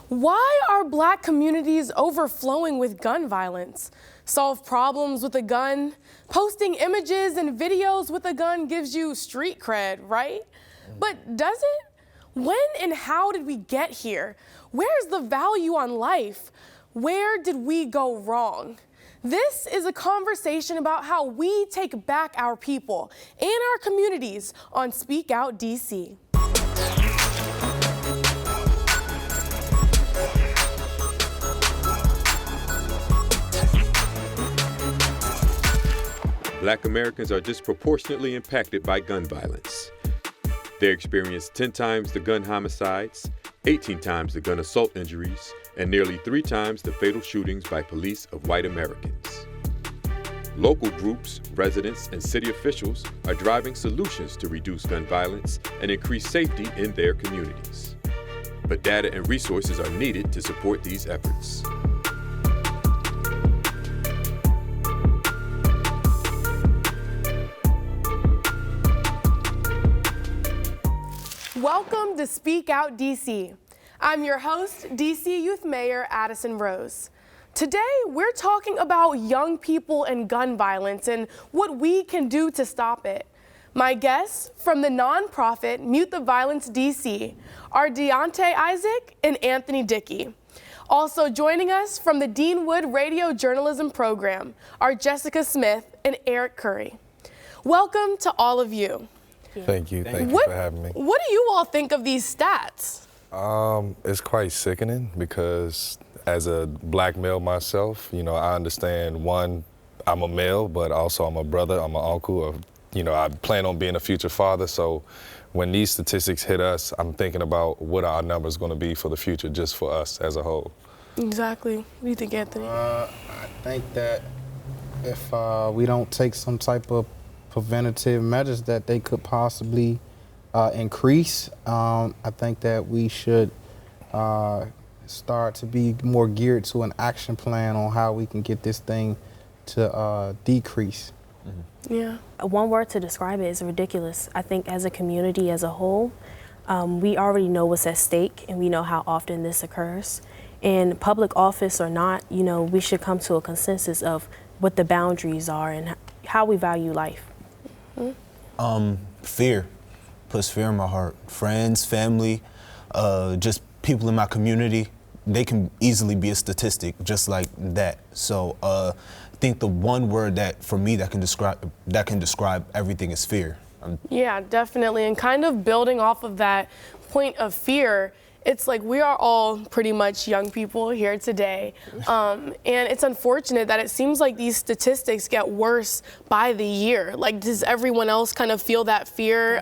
Why are Black communities overflowing with gun violence? Solve problems with a gun? Posting images and videos with a gun gives you street cred, right? But does it? When and how did we get here? Where's the value on life? Where did we go wrong? This is a conversation about how we take back our people and our communities on Speak Out DC. Black Americans are disproportionately impacted by gun violence. They experience 10 times the gun homicides, 18 times the gun assault injuries, and nearly 3 times the fatal shootings by police of white Americans. Local groups, residents, and city officials are driving solutions to reduce gun violence and increase safety in their communities. But data and resources are needed to support these efforts. Welcome to Speak Out DC. I'm your host, DC Youth Mayor Addison Rose. Today, we're talking about young people and gun violence and what we can do to stop it. My guests from the nonprofit Mute the Violence DC are Deontay Isaac and Anthony Dickey. Also joining us from the Deanwood Radio Journalism Program are Jessica Smith and Eric Curry. Welcome to all of you. Thank you for having me. What do you all think of these stats? It's quite sickening because as a Black male myself, I understand, one, I'm a male, but also I'm a brother, I'm an uncle, I plan on being a future father. So when these statistics hit us, I'm thinking about what our numbers going to be for the future, just for us as a whole. Exactly. What do you think, Anthony? I think that if we don't take some type of preventative measures that they could possibly increase, I think that we should start to be more geared to an action plan on how we can get this thing to decrease. Mm-hmm. Yeah. One word to describe it is ridiculous. I think as a community as a whole, we already know what's at stake and we know how often this occurs. In public office or not, we should come to a consensus of what the boundaries are and how we value life. Fear puts fear in my heart. Friends, family, just people in my community, they can easily be a statistic just like that. So I think the one word that for me that can describe everything is fear. Yeah, definitely. And kind of building off of that point of fear, it's like we are all pretty much young people here today. And it's unfortunate that it seems like these statistics get worse by the year. Like, does everyone else kind of feel that fear?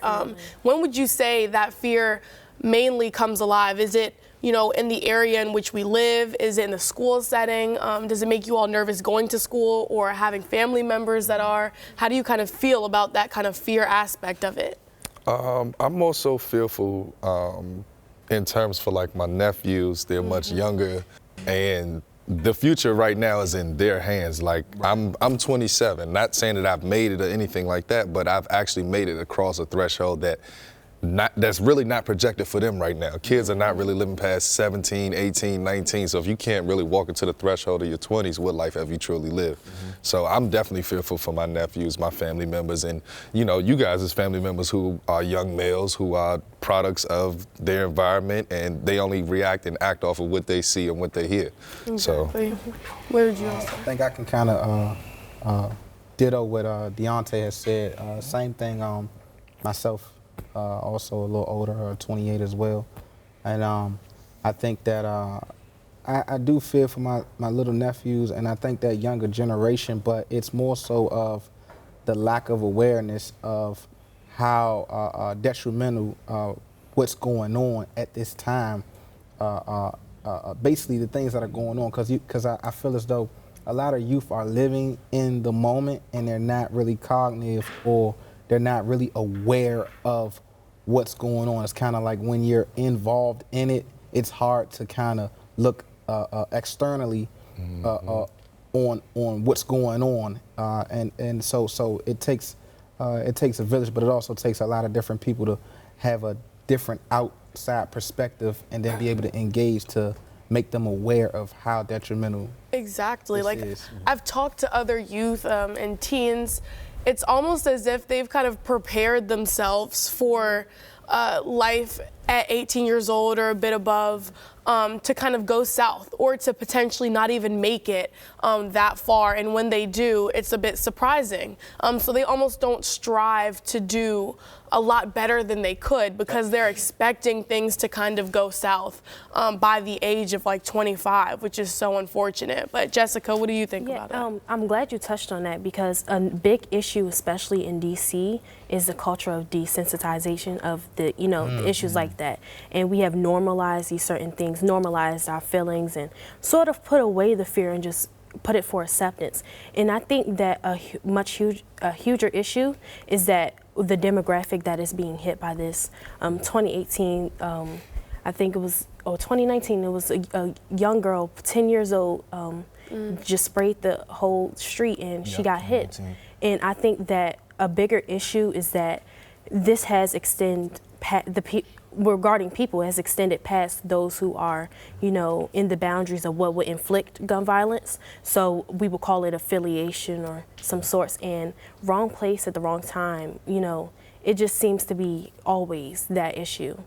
When would you say that fear mainly comes alive? Is it, in the area in which we live? Is it in the school setting? Does it make you all nervous going to school or having family members that are? How do you kind of feel about that kind of fear aspect of it? I'm also fearful in terms for like my nephews. They're much younger, and the future right now is in their hands. Like I'm 27, not saying that I've made it or anything like that, but I've actually made it across a threshold that's really not projected for them right now. Kids are not really living past 17, 18, 19, so if you can't really walk into the threshold of your 20s, what life have you truly lived? So I'm definitely fearful for my nephews, my family members, and you guys as family members who are young males who are products of their environment, and they only react and act off of what they see and what they hear. Exactly. So, what did you say? I think I can kind of ditto what Deontay has said. Same thing, myself. Also a little older, 28 as well. And I think that I do fear for my little nephews, and I think that younger generation, but it's more so of the lack of awareness of how detrimental what's going on at this time, basically the things that are going on, because I feel as though a lot of youth are living in the moment and they're not really cognitive, or they're not really aware of what's going on. It's kind of like when you're involved in it, it's hard to kind of look externally on what's going on, and so it takes a village, but it also takes a lot of different people to have a different outside perspective and then be able to engage to make them aware of how detrimental. Exactly. This Like, is. I've talked to other youth and teens. It's almost as if they've kind of prepared themselves for life at 18 years old or a bit above, to kind of go south or to potentially not even make it that far. And when they do, it's a bit surprising. So they almost don't strive to do a lot better than they could because they're expecting things to kind of go south by the age of like 25, which is so unfortunate. But Jessica, what do you think about it? I'm glad you touched on that because a big issue, especially in DC, is the culture of desensitization of the, the issues like that. And we have normalized these certain things, normalized our feelings, and sort of put away the fear and just put it for acceptance. And I think that a huger issue is that the demographic that is being hit by this. 2018, I think it was, or 2019, it was a young girl, 10 years old, just sprayed the whole street and she got hit. And I think that a bigger issue is that this has extended regarding people has extended past those who are, in the boundaries of what would inflict gun violence. So we would call it affiliation or some sorts, and wrong place at the wrong time, it just seems to be always that issue.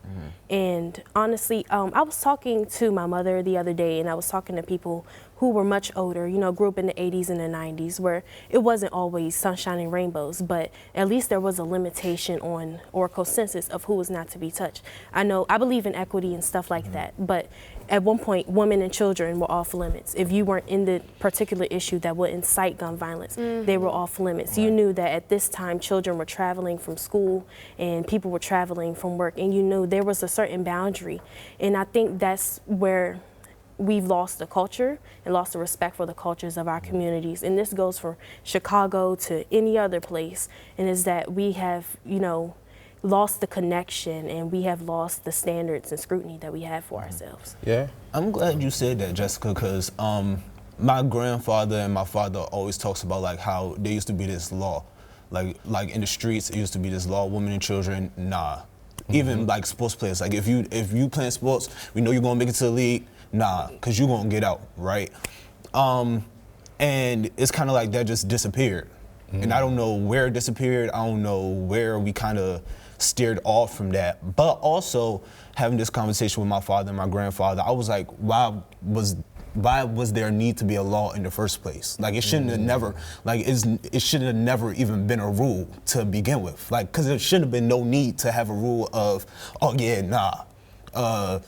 And honestly, I was talking to my mother the other day, and I was talking to people who were much older, grew up in the 80s and the 90s, where it wasn't always sunshine and rainbows, but at least there was a limitation on, or a consensus of who was not to be touched. I believe in equity and stuff like that, but at one point, women and children were off limits. If you weren't in the particular issue that would incite gun violence, they were off limits. You knew that at this time, children were traveling from school and people were traveling from work, and you knew there was a certain boundary. And I think that's where we've lost the culture and lost the respect for the cultures of our communities. And this goes from Chicago to any other place, and is that we have, lost the connection, and we have lost the standards and scrutiny that we have for ourselves. Yeah. I'm glad you said that, Jessica, because my grandfather and my father always talks about like how there used to be this law, like in the streets, it used to be this law, women and children, nah. Even like sports players, like if you playing sports, we know you're gonna make it to the league, nah, cause you're gonna get out, right? And it's kind of like that just disappeared. And I don't know where it disappeared. I don't know where we kind of steered off from that. But also having this conversation with my father and my grandfather, I was like, why was there a need to be a law in the first place? Like it shouldn't have never, it should have never even been a rule to begin with. Like, cause there shouldn't have been no need to have a rule of, oh yeah, nah,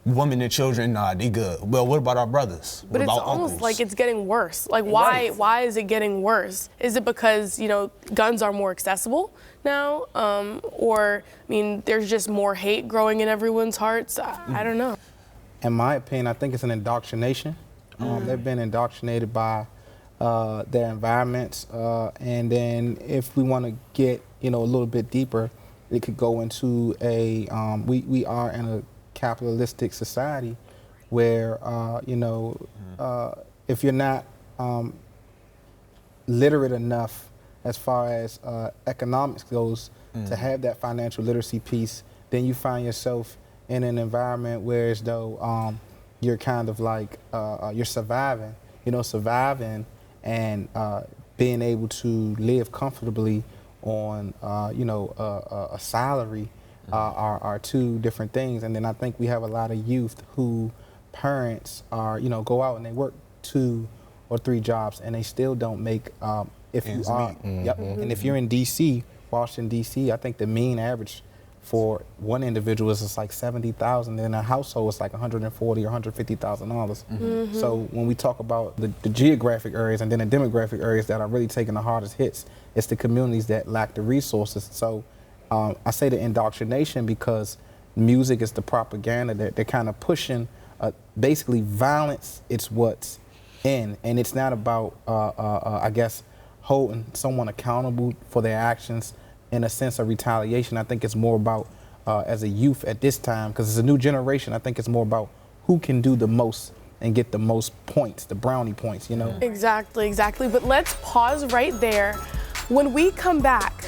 women and children, nah, they good. Well, what about our brothers? But what it's about almost uncles? like it's getting worse. Like, why is it getting worse? Is it because, guns are more accessible now? Or, there's just more hate growing in everyone's hearts? I don't know. In my opinion, I think it's an indoctrination. They've been indoctrinated by their environments. And then if we want to get, a little bit deeper, it could go into we are in a capitalistic society where, if you're not literate enough as far as economics goes to have that financial literacy piece, then you find yourself in an environment where as though you're kind of like, you're surviving, and being able to live comfortably on, a salary are two different things. And then I think we have a lot of youth who parents are, go out and they work 2 or 3 jobs and they still don't make, if you are, and if you're in DC, Washington, D.C., I think the mean average for one individual is like $70,000, and in a household it's like $140,000 or $150,000. So when we talk about the geographic areas and then the demographic areas that are really taking the hardest hits, it's the communities that lack the resources. So I say the indoctrination because music is the propaganda. They're kind of pushing basically violence. It's what's in, and it's not about I guess holding someone accountable for their actions in a sense of retaliation. I think it's more about, as a youth at this time, because it's a new generation, I think it's more about who can do the most and get the most points, the brownie points, Exactly. But let's pause right there. When we come back,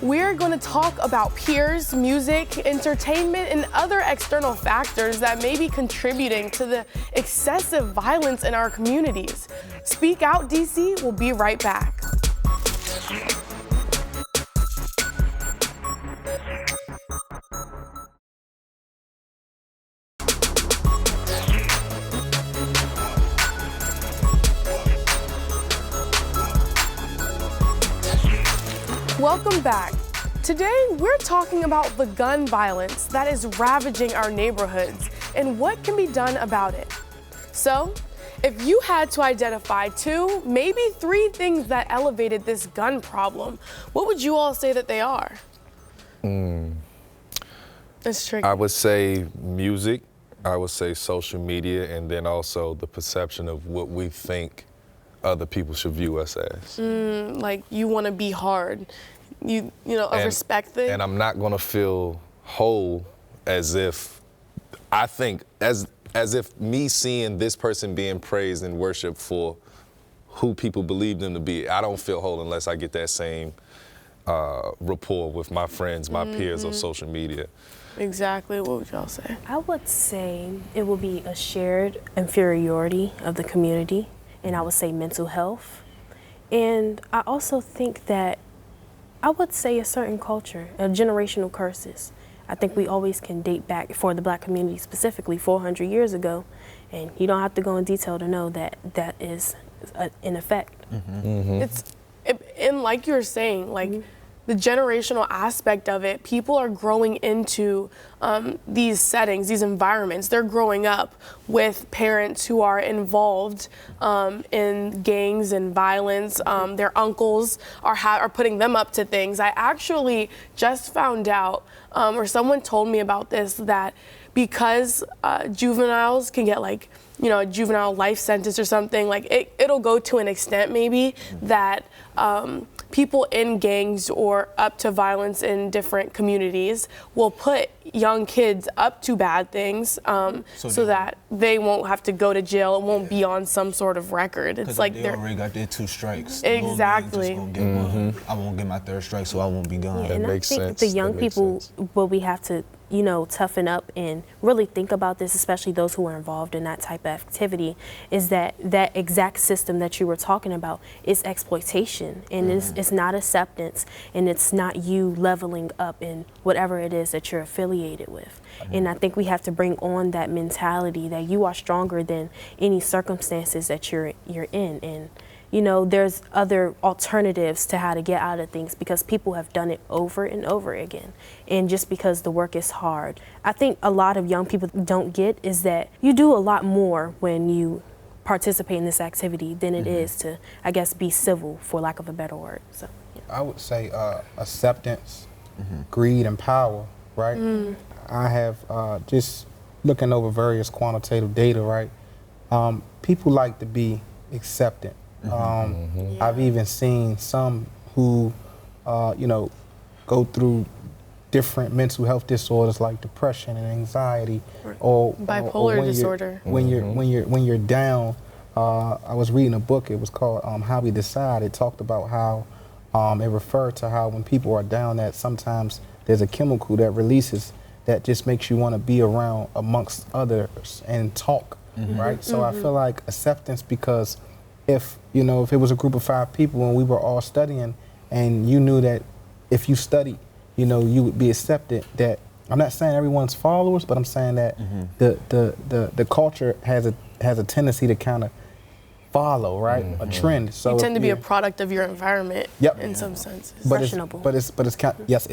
we're going to talk about peers, music, entertainment, and other external factors that may be contributing to the excessive violence in our communities. Speak Out, DC. We'll be right back. Welcome back. Today, we're talking about the gun violence that is ravaging our neighborhoods and what can be done about it. So, if you had to identify 2, maybe 3 things that elevated this gun problem, what would you all say that they are? It's tricky. I would say music, I would say social media, and then also the perception of what we think other people should view us as. Like you want to be hard, you know, a respect thing. And I'm not gonna feel whole as if I think as if me seeing this person being praised and worshiped for who people believe them to be. I don't feel whole unless I get that same rapport with my friends, my peers on social media. Exactly. What would y'all say? I would say it will be a shared inferiority of the community, and I would say mental health. And I also think that I would say a certain culture, generational curses. I think we always can date back for the Black community specifically 400 years ago, and you don't have to go in detail to know that that is in effect. And like you were saying, like the generational aspect of it, people are growing into these settings, these environments. They're growing up with parents who are involved in gangs and violence. Their uncles are putting them up to things. I actually just found out, or someone told me about this, that because juveniles can get like, you know, a juvenile life sentence or something, like it'll go to an extent maybe that people in gangs or up to violence in different communities will put young kids up to bad things so that they won't have to go to jail. It won't be on some sort of record. It's like they already got their 2 strikes. Exactly. I won't get my 3rd strike, so I won't be gone. Yeah, and I think the young people, what we have to, you know, toughen up and really think about this, especially those who are involved in that type of activity, is that that exact system that you were talking about is exploitation, and it's not acceptance, and it's not you leveling up in whatever it is that you're affiliated with. And I think we have to bring on that mentality that you are stronger than any circumstances that you're in. And you know, there's other alternatives to how to get out of things because people have done it over and over again. And just because the work is hard, I think a lot of young people don't get is that you do a lot more when you participate in this activity than it is to, I guess, be civil, for lack of a better word. So, yeah. I would say acceptance, greed, and power, right? I have just looking over various quantitative data, right? People like to be accepted. I've even seen some who, you know, go through different mental health disorders like depression and anxiety, or bipolar disorder. When you're down, I was reading a book. It was called How We Decide. It talked about how it referred to how when people are down, that sometimes there's a chemical that releases that just makes you want to be around amongst others and talk, right? So I feel like acceptance, because if it was a group of 5 people and we were all studying, and you knew that if you studied, you would be accepted. That I'm not saying everyone's followers, but I'm saying that the culture has a tendency to kind of follow, right? A trend. So you tend to be a product of your environment. Yep. In some senses. Impressionable. But it's kind of, yes,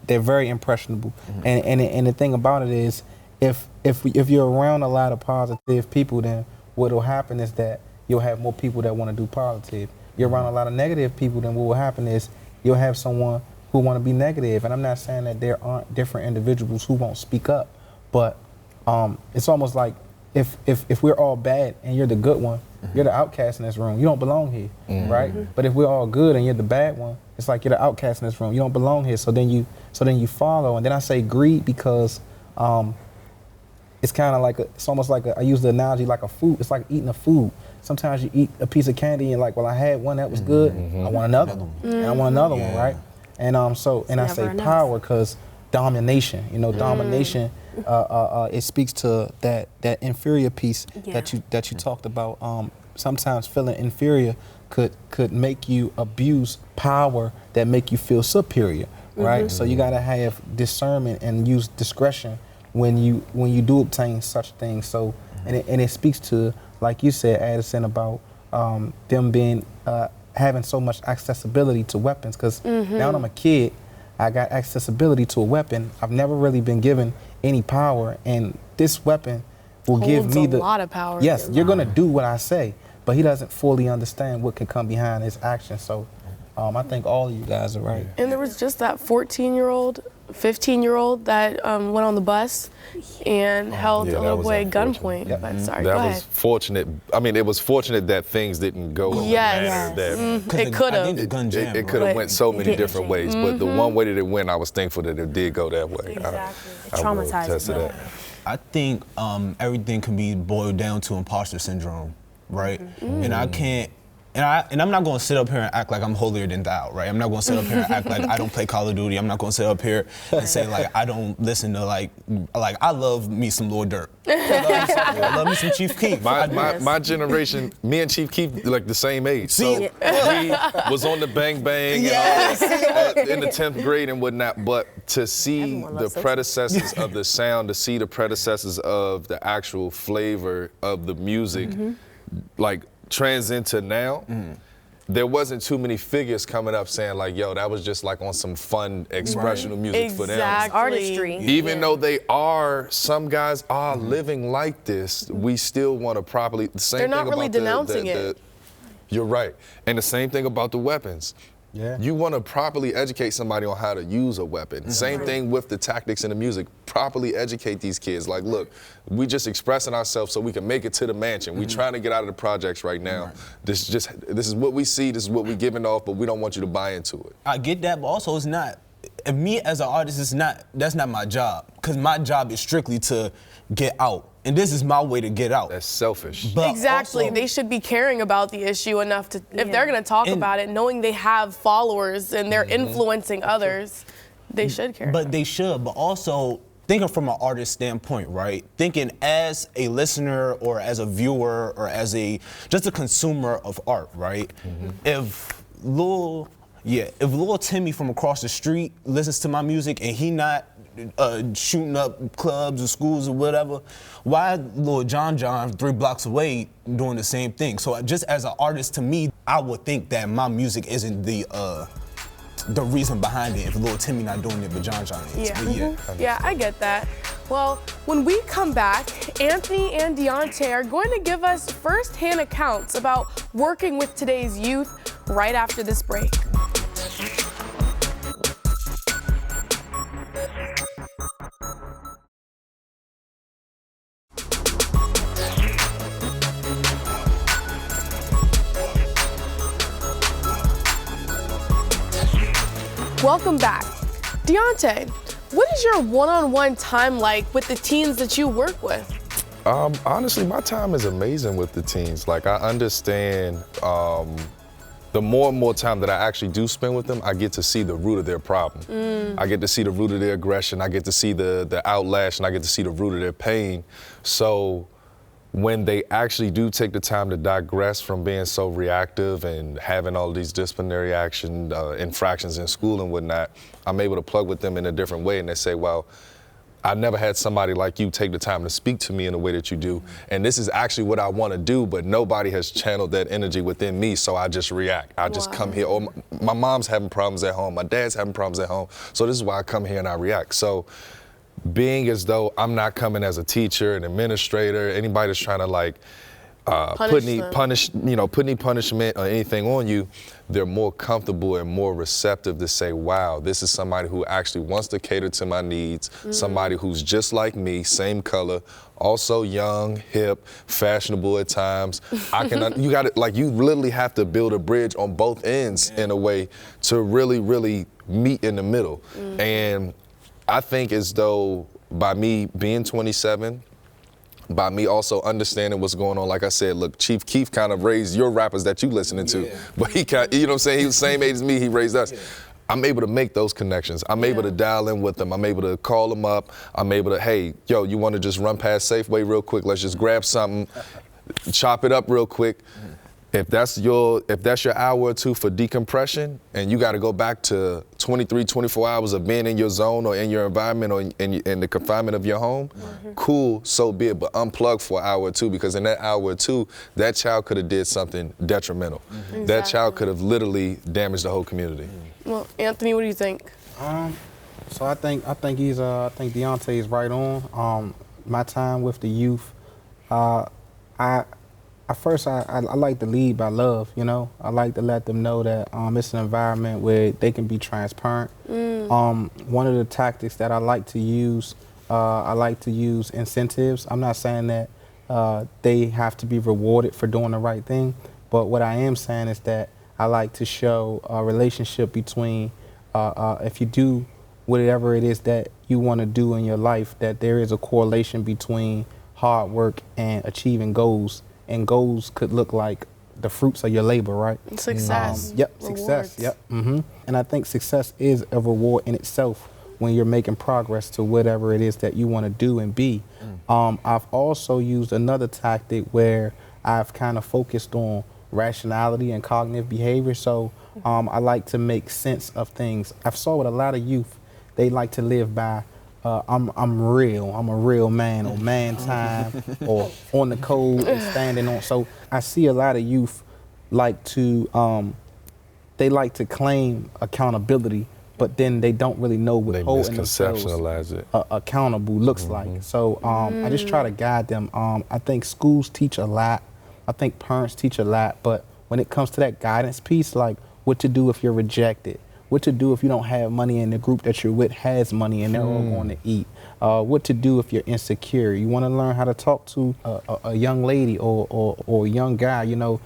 they're very impressionable. And the thing about it is, if you're around a lot of positive people, then what'll happen is that you'll have more people that want to do positive. You're around a lot of negative people, then what will happen is you'll have someone who want to be negative. And I'm not saying that there aren't different individuals who won't speak up, but it's almost like if we're all bad and you're the good one, you're the outcast in this room. You don't belong here, right? But if we're all good and you're the bad one, it's like you're the outcast in this room. You don't belong here. So then you follow. And then I say greed because it's kind of like it's almost like I use the analogy like a food. It's like eating a food. Sometimes you eat a piece of candy and like, well, I had one that was good. I want another one, and I want another one, right? And I say enough. power because domination. You know, domination. It speaks to that inferior piece that you talked about. Sometimes feeling inferior could make you abuse power that make you feel superior, right? So you gotta have discernment and use discretion when you do obtain such things. So and it speaks to, like you said, Addison, about them being having so much accessibility to weapons. Because now I'm a kid, I got accessibility to a weapon. I've never really been given any power, and this weapon will give me a lot of power. Yes, you're gonna do what I say, but he doesn't fully understand what can come behind his action. So I think all of you guys are right. And there was just that 14-year-old, 15-year-old that went on the bus and held a little boy at gunpoint. Yep. But sorry, That go was ahead. fortunate. I mean, it was fortunate that things didn't go in the Yes. manner that It could I think the have. gun jam. it could have Right. went so many didn't different jam. ways. But the one way that it went, I was thankful that it did go that way. Exactly. I will Traumatizing. attest to that. I think everything can be boiled down to imposter syndrome, right? And I can't, and I'm not going to sit up here and act like I'm holier than thou, right? I'm not going to sit up here and act like I don't play Call of Duty. I'm not going to sit up here and say like I don't listen to like I love me some Lil Durk. I love me some Chief Keef. My generation, me and Chief Keef like the same age. So we was on the Bang Bang and all that, in the 10th grade and whatnot. But to see Everyone the loves those. predecessors of the sound, to see the predecessors of the actual flavor of the music, like trans into now, there wasn't too many figures coming up saying like, yo, that was just like on some fun expressional music for them. Exactly. Artistry. Even though some guys are living like this, we still want to properly, the same They're thing not really about denouncing it. You're right. And the same thing about the weapons. Yeah. You want to properly educate somebody on how to use a weapon. Same thing with the tactics in the music. Properly educate these kids. Like, look, we just expressing ourselves so we can make it to the mansion. We trying to get out of the projects right now. This is what we see. This is what we giving off, but we don't want you to buy into it. I get that, but also it's not. And me as an artist, that's not my job. Because my job is strictly to get out. And this is my way to get out. That's selfish. But Exactly. also- They should be caring about the issue enough to, if Yeah. they're going to talk And- about it, knowing they have followers and they're influencing others, they should care. But they should, but also thinking from an artist standpoint, right? Thinking as a listener or as a viewer or as just a consumer of art, right? If Lil Timmy from across the street listens to my music and he not shooting up clubs or schools or whatever, why Lil John 3 blocks away doing the same thing? So just as an artist, to me, I would think that my music isn't the reason behind it if Lil Timmy not doing it, but John is. Yeah. But Yeah, I get that. Well, when we come back, Anthony and Deontay are going to give us first-hand accounts about working with today's youth right after this break. Welcome back. Deontay, what is your one-on-one time like with the teens that you work with? Honestly, my time is amazing with the teens. Like, I understand the more and more time that I actually do spend with them, I get to see the root of their problem. I get to see the root of their aggression. I get to see the outlash, and I get to see the root of their pain. So when they actually do take the time to digress from being so reactive and having all these disciplinary action infractions in school and whatnot, I'm able to plug with them in a different way, and they say, well, I never had somebody like you take the time to speak to me in the way that you do. And this is actually what I want to do, but nobody has channeled that energy within me, so I just react. I just come here. Oh, my mom's having problems at home. My dad's having problems at home. So this is why I come here and I react. So being as though I'm not coming as a teacher, an administrator, anybody that's trying to like put any punishment or anything on you, they're more comfortable and more receptive to say, wow, this is somebody who actually wants to cater to my needs, somebody who's just like me, same color, also young, hip, fashionable at times. You literally have to build a bridge on both ends in a way to really, really meet in the middle. And I think as though by me being 27, by me also understanding what's going on, like I said, look, Chief Keef kind of raised your rappers that you listening to, but he kind, you know what I'm saying, he was the same age as me, he raised us. I'm able to make those connections. I'm able to dial in with them. I'm able to call them up. I'm able to, hey, yo, you want to just run past Safeway real quick? Let's just grab something, chop it up real quick. If that's your hour or two for decompression, and you got to go back to 23, 24 hours of being in your zone or in your environment or in the confinement of your home, cool, so be it. But unplug for an hour or two, because in that hour or two, that child could have did something detrimental. Exactly. That child could have literally damaged the whole community. Well, Anthony, what do you think? So I think Deontay is right on. My time with the youth, At first, I like to lead by love, you know. I like to let them know that it's an environment where they can be transparent. One of the tactics that I like to use incentives. I'm not saying that they have to be rewarded for doing the right thing, but what I am saying is that I like to show a relationship between if you do whatever it is that you want to do in your life, that there is a correlation between hard work and achieving goals. And goals could look like the fruits of your labor, right? Success. Yep, Rewards. success, yep. And I think success is a reward in itself when you're making progress to whatever it is that you want to do and be. I've also used another tactic where I've kind of focused on rationality and cognitive behavior. So I like to make sense of things. I've saw with a lot of youth, they like to live by I'm real. I'm a real man, or man time, or on the code and standing on. So I see a lot of youth like to they like to claim accountability, but then they don't really know what holding themselves accountable looks like. So I just try to guide them. I think schools teach a lot. I think parents teach a lot. But when it comes to that guidance piece, like what to do if you're rejected, what to do if you don't have money and the group that you're with has money and they're all going to eat. What to do if you're insecure. You want to learn how to talk to a young lady or a young guy, you know,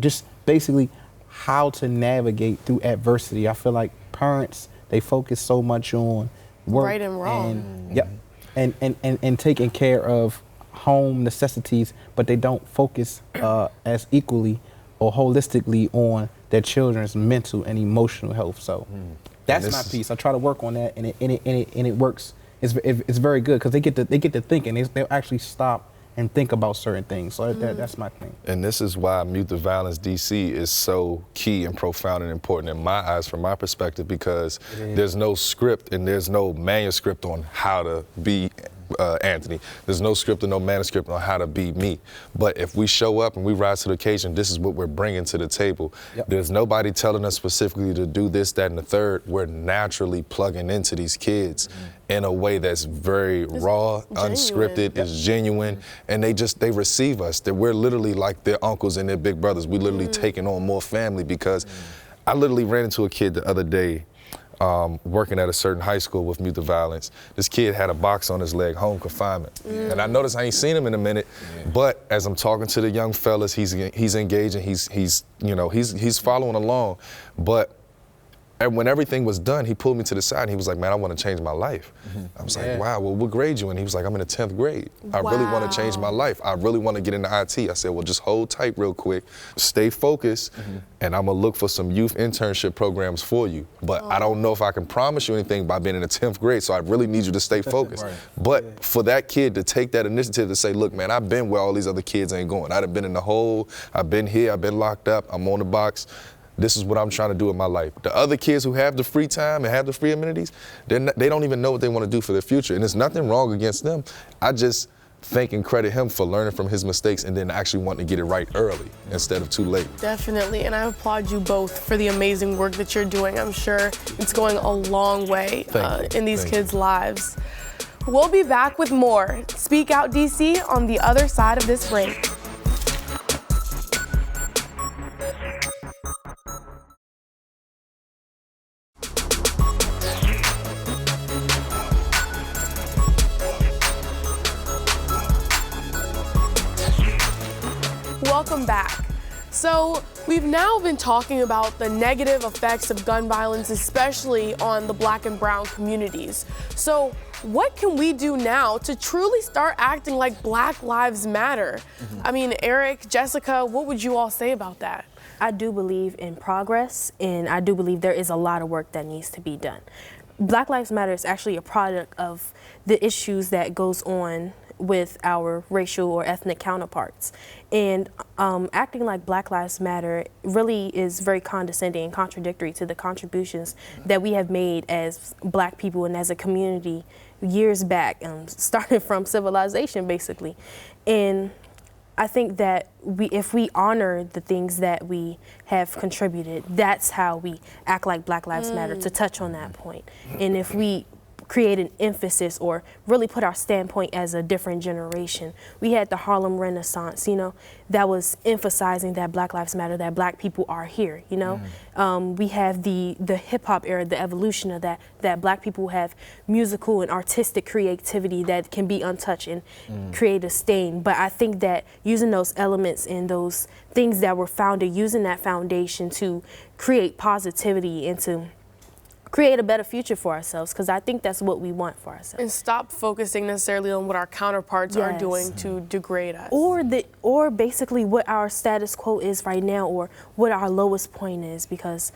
just basically how to navigate through adversity. I feel like parents, they focus so much on work. Right and wrong. And taking care of home necessities, but they don't focus as equally or holistically on their children's mental and emotional health. So that's my piece. I try to work on that, and it works. It's very good because they get to thinking. They'll actually stop and think about certain things. So that's my thing. And this is why Mute the Violence DC is so key and profound and important in my eyes, from my perspective, because there's no script and there's no manuscript on how to be Anthony. There's no script and no manuscript on how to be me. But if we show up and we rise to the occasion, this is what we're bringing to the table. There's nobody telling us specifically to do this, that, and the third. We're naturally plugging into these kids in a way that's very raw, unscripted, it's genuine, and they receive us. That we're literally like their uncles and their big brothers. We literally taking on more family, because I literally ran into a kid the other day working at a certain high school with Mute the Violence. This kid had a box on his leg, home confinement. And I noticed I ain't seen him in a minute, but as I'm talking to the young fellas, he's engaging, he's following along. But when everything was done, he pulled me to the side and he was like, man, I want to change my life. I was like, wow, well, what grade you in? He was like, I'm in the 10th grade. I really want to change my life. I really want to get into IT. I said, well, just hold tight real quick, stay focused, and I'm going to look for some youth internship programs for you. But I don't know if I can promise you anything by being in the 10th grade, so I really need you to stay focused. But for that kid to take that initiative to say, look, man, I've been where all these other kids ain't going. I've been in the hole, I've been here, I've been locked up, I'm on the box. This is what I'm trying to do in my life. The other kids who have the free time and have the free amenities, they don't even know what they want to do for their future. And there's nothing wrong against them. I just thank and credit him for learning from his mistakes and then actually wanting to get it right early instead of too late. Definitely, and I applaud you both for the amazing work that you're doing. I'm sure it's going a long way in these kids' lives. We'll be back with more Speak Out DC on the other side of this break. Welcome back. So we've now been talking about the negative effects of gun violence, especially on the Black and brown communities. So what can we do now to truly start acting like Black Lives Matter? I mean, Eric, Jessica, what would you all say about that? I do believe in progress, and I do believe there is a lot of work that needs to be done. Black Lives Matter is actually a product of the issues that goes on with our racial or ethnic counterparts. And acting like Black Lives Matter really is very condescending and contradictory to the contributions that we have made as Black people and as a community years back, starting from civilization, basically. And I think that if we honor the things that we have contributed, that's how we act like Black Lives Matter, to touch on that point. And if we create an emphasis or really put our standpoint as a different generation. We had the Harlem Renaissance, you know, that was emphasizing that Black Lives Matter, that Black people are here, you know. We have the hip hop era, the evolution of that Black people have musical and artistic creativity that can be untouched and create a stain. But I think that using those elements and those things that were founded, using that foundation to create positivity and to create a better future for ourselves, because I think that's what we want for ourselves. And stop focusing necessarily on what our counterparts are doing to degrade us. Or basically what our status quo is right now, or what our lowest point is, because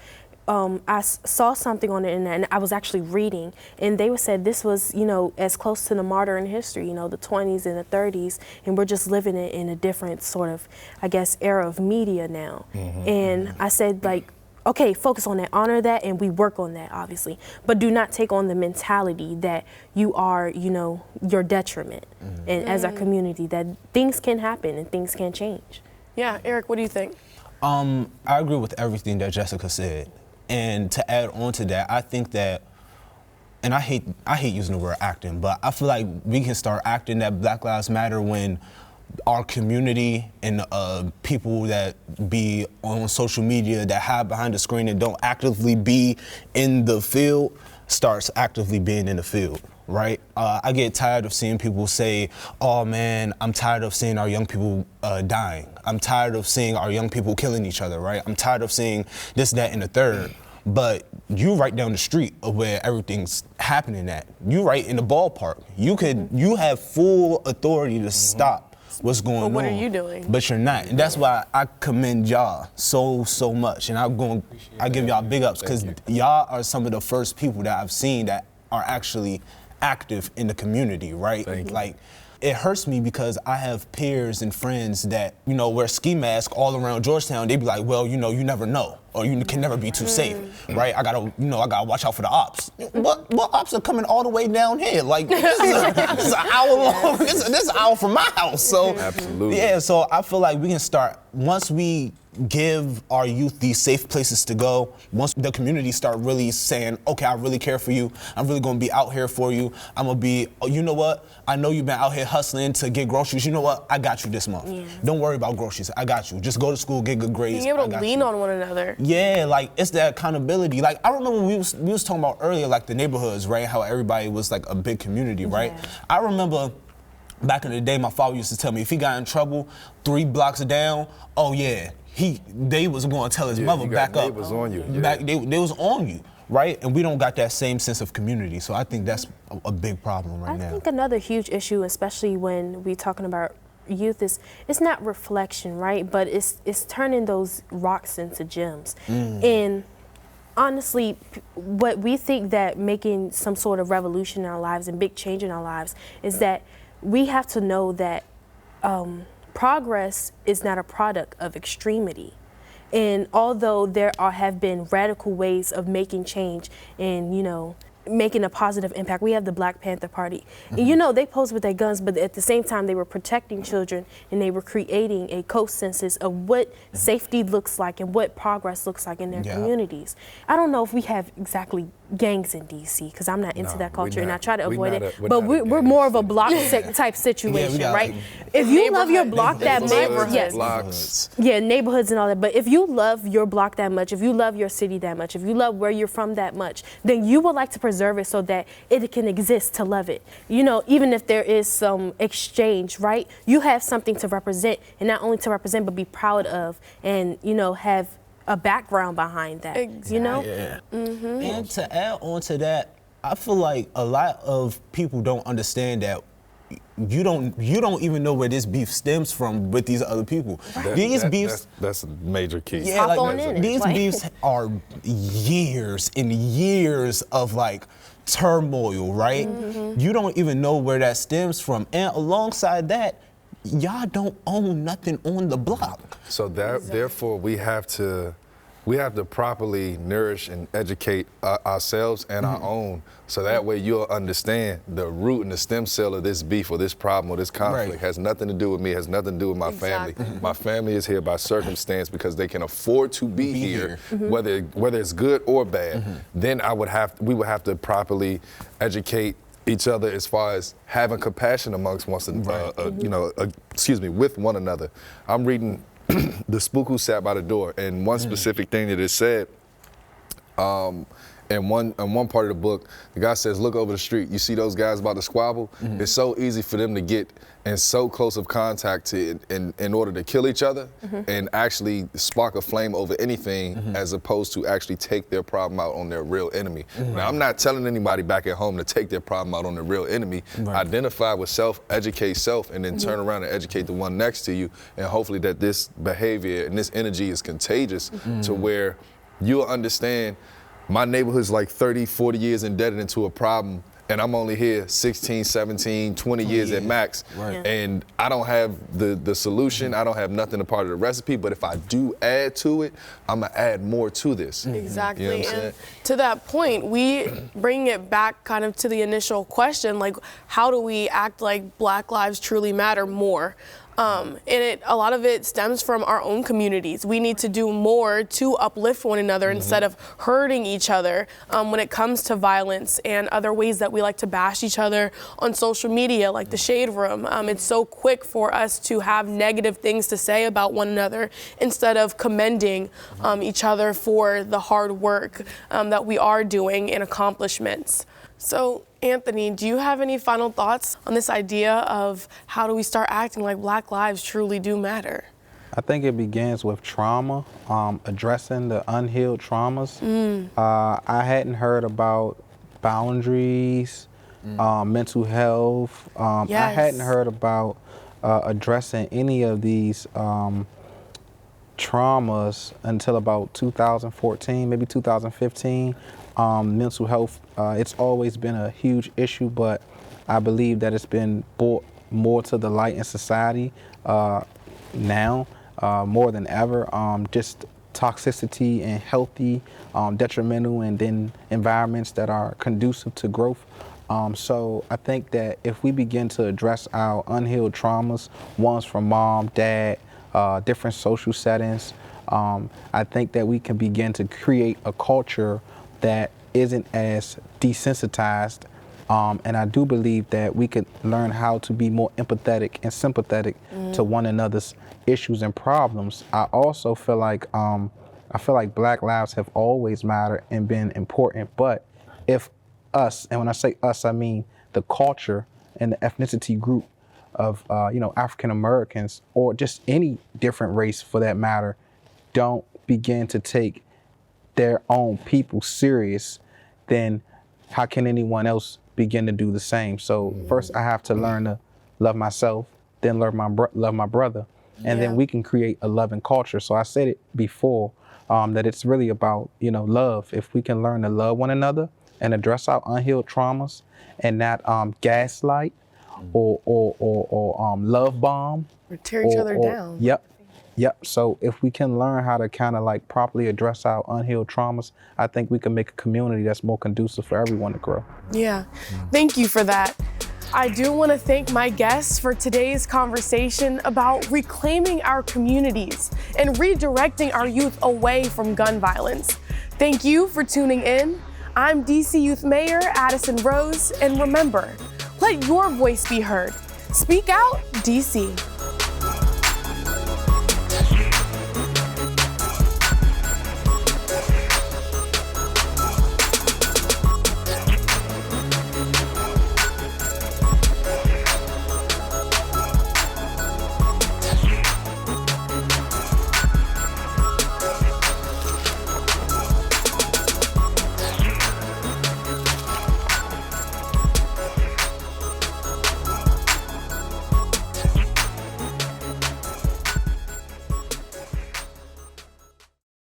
I saw something on the internet, and I was actually reading, and they said this was, you know, as close to the modern history, you know, the 20s and the 30s, and we're just living in a different sort of, I guess, era of media now. And I said, like, okay, focus on that, honor that, and we work on that, obviously. But do not take on the mentality that you are, you know, your detriment. And as a community, that things can happen and things can change. Yeah, Eric, what do you think? I agree with everything that Jessica said. And to add on to that, I think that, and I hate using the word acting, but I feel like we can start acting that Black Lives Matter when our community and people that be on social media that hide behind the screen and don't actively be in the field starts actively being in the field, right? I get tired of seeing people say, oh man, I'm tired of seeing our young people dying. I'm tired of seeing our young people killing each other, right? I'm tired of seeing this, that, and the third. But you right down the street of where everything's happening at. You right in the ballpark. You have full authority to stop what's going on. What are you doing? But you're not. And that's why I commend y'all so much. And I give y'all big ups, because y'all are some of the first people that I've seen that are actually active in the community, right? Like, it hurts me because I have peers and friends that, you know, wear ski masks all around Georgetown. They be like, well, you know, you never know, or you can never be too safe, right? I gotta watch out for the ops. What ops are coming all the way down here? Like, this is an hour long. This is an hour from my house. So, absolutely. Yeah. So I feel like we can start once we give our youth these safe places to go. Once the community start really saying, okay, I really care for you. I'm really gonna be out here for you. I'm gonna be, oh, you know what? I know you've been out here hustling to get groceries. You know what? I got you this month. Yeah. Don't worry about groceries. I got you. Just go to school, get good grades. Being able to lean on one another. Yeah, like it's that accountability. Like I remember we was talking about earlier, like the neighborhoods, right? How everybody was like a big community, right? Yeah. I remember back in the day, my father used to tell me if he got in trouble 3 blocks down, oh yeah, they was going to tell his mother back up. Was on you. They was on you, right? And we don't got that same sense of community. So I think that's a big problem right now. I think another huge issue, especially when we're talking about youth, is it's not reflection, right? But it's turning those rocks into gems. And honestly, what we think that making some sort of revolution in our lives and big change in our lives is that we have to know that progress is not a product of extremity. And although there have been radical ways of making change and, you know, making a positive impact, we have the Black Panther Party. And you know, they posed with their guns, but at the same time they were protecting children and they were creating a consensus of what safety looks like and what progress looks like in their communities. I don't know if we have exactly gangs in DC, because I'm not into that culture and I try to avoid it, but we're more of a block type situation, right? If you love your block that much, neighborhoods and all that, but if you love your block that much, if you love your city that much, if you love where you're from that much, then you would like to preserve it so that it can exist to love it. You know, even if there is some exchange, right? You have something to represent, and not only to represent, but be proud of, and, you know, have a background behind that, you know? Yeah. And to add on to that, I feel like a lot of people don't understand that you don't even know where this beef stems from with these other people. These beefs. That's a major key. Yeah, Hop on in it. these Like- beefs are years and years of like turmoil, right? You don't even know where that stems from. And alongside that, y'all don't own nothing on the block. So therefore, we have to properly nourish and educate ourselves and our own, so that way you'll understand the root and the stem cell of this beef or this problem or this conflict. Right. Has nothing to do with me, has nothing to do with my family. My family is here by circumstance because they can afford to be here, whether it's good or bad. Then we would have to properly educate each other as far as having compassion amongst with one another. I'm reading The Spook Who Sat by the Door, and one specific thing that it said, in one part of the book, the guy says, look over the street, you see those guys about to squabble? It's so easy for them to get in so close of contact in order to kill each other and actually spark a flame over anything, as opposed to actually take their problem out on their real enemy. Now, I'm not telling anybody back at home to take their problem out on their real enemy. Identify with self, educate self, and then turn around and educate the one next to you, and hopefully that this behavior and this energy is contagious to where you'll understand my neighborhood's like 30, 40 years embedded into a problem, and I'm only here 16, 17, 20 years at max. Right. And I don't have the solution. I don't have nothing a part of the recipe, but if I do add to it, I'm gonna add more to this. Exactly. You know what I'm And saying? to that point, we bring it back kind of to the initial question, like, how do we act like Black lives truly matter more? And a lot of it stems from our own communities. We need to do more to uplift one another instead of hurting each other when it comes to violence and other ways that we like to bash each other on social media, like the Shade Room. It's so quick for us to have negative things to say about one another instead of commending each other for the hard work that we are doing and accomplishments. So, Anthony, do you have any final thoughts on this idea of how do we start acting like Black lives truly do matter? I think it begins with trauma, addressing the unhealed traumas. I hadn't heard about boundaries, mental health. I hadn't heard about addressing any of these traumas until about 2014, maybe 2015. Mental health, it's always been a huge issue, but I believe that it's been brought more to the light in society now, more than ever. Just toxicity and healthy, detrimental, and then environments that are conducive to growth. So I think that if we begin to address our unhealed traumas, ones from mom, dad, different social settings, I think that we can begin to create a culture that isn't as desensitized, and I do believe that we could learn how to be more empathetic and sympathetic to one another's issues and problems. I also feel like Black lives have always mattered and been important, but if us, and when I say us, I mean the culture and the ethnicity group of African Americans, or just any different race for that matter, don't begin to take their own people serious, then how can anyone else begin to do the same? So first I have to learn to love myself, then love my brother, and then we can create a loving culture. So I said it before, that it's really about, love. If we can learn to love one another and address our unhealed traumas and not gaslight or love bomb. Or tear each other down. Yep. So if we can learn how to kind of like properly address our unhealed traumas, I think we can make a community that's more conducive for everyone to grow. Yeah, thank you for that. I do want to thank my guests for today's conversation about reclaiming our communities and redirecting our youth away from gun violence. Thank you for tuning in. I'm DC Youth Mayor Addison Rose, and remember, let your voice be heard. Speak out, DC.